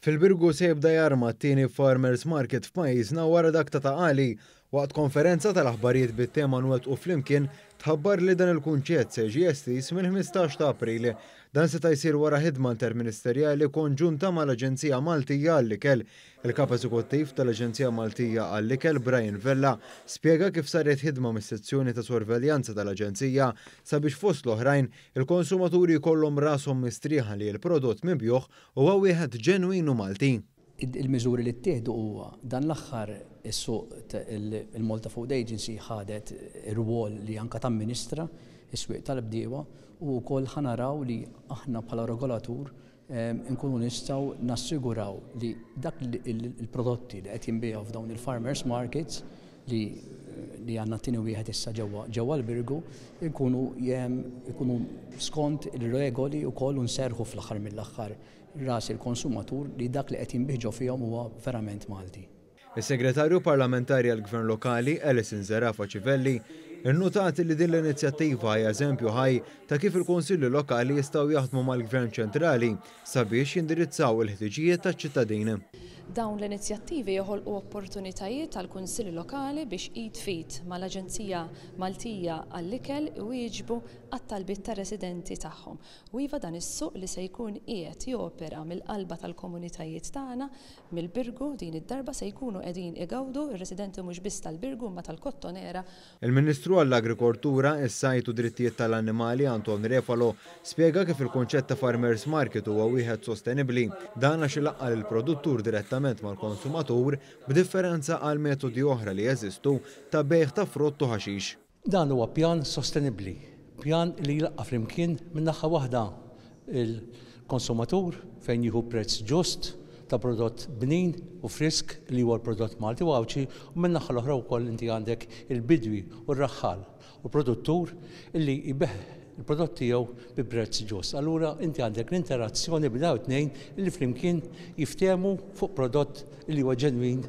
Fil-Birgu se jibda jarma t-tieni Farmers Market f'pajjiżna wara dak ta' taqali waqt konferenza tal-aħbarijiet bit-tema nwettqu flimkien tħabbar li dan il-kunċett se jiġi estis mill-15 ta' April. Dan seta' jsir wara ħidma interministerjali konġunta mal-Aġenzija Maltija għall-Ikel. Il-kap eżekuttiv tal-Aġenzija Maltija għall-Ikel Brian Vella spjega kif saret ħidma mis-sezzjoni ta' sorveljanza tal-Aġenzija sabiex fost l-oħrajn il-konsumaturi jkollhom rashom mistrieħa li l-prodott mibjuħ huwa wieħed ġenwin u Malti. Il-miżuri li ttieħdu huwa dan l-aħħar is-suq il-Malta Food Agency ħadet ir-rwol li anke tamministra is-swieq tal-bdiewa u wkoll ħanaraw li aħna bħala regolatur nkunu nistgħu nassiguraw li dak il-prodotti li qed jinbigħu f'dawn il-farmers markets li għandna tieni wieħed issa ġewwa l-Birgu ikunu skont ir-regoli wkoll nserħu fl-aħħar mill-aħħar ras il-konsumatur li dak li qed jinbiħġu fihom huwa verament Malti. Is-Segretarju Parlamentari għall-Gvern Lokali Alison Zerafa Civelli innutat li din l-inizjattiva hija eżempju ħaj ta' kif il-Kunsilli Lokali jistgħu jaħdmu mal-Gvern Ċentrali sabiex jindirizzaw il-ħtiġijiet taċ-ċittadini. Dawn l-inizjattivi joħolqu opportunitajiet tal-Kunsilli Lokali biex id-fit mal-Aġenzija Maltija għall-Ikel iwieġbu għat-talbiet tar-residenti tagħhom. U iva dan is-suq li se jkun qiegħed jopera mill-qalba tal-komunitajiet tagħna mill-Birgu din id-darba se jkunu qegħdin igawdu ir-residenti mhux biss tal-Birgu ma tal-Kottonera. Il-Ministru għall-Agrikoltura, is-Sajt u Drittijiet tal-Annimali Anton Refalo spjega kif il-kunċett ta' Farmers Market huwa wieħed sostenibbli dan għax ilaqqal il-produttur direttament mal-konsumatur b'differenza għal metodi oħra li jeżistu ta' bejħ ta' frott u ħaxix. Dan huwa pjan sostenibbli, pjan li jilaqqa flimkien minn naħa waħda il-konsumatur fejn jieħu prezz ġust ta' prodott bnin u frisk li huwa l-prodott Malti wawċi u minn naħa l-oħra wkoll inti għandek il-bidwi u r-raħħal u produttur illi jbeħ il-prodott tiegħu bi prezz ġust. Allura inti għandek l-interazzjoni b'daw tnejn li flimkien jiftehmu fuq prodott li huwa ġenwin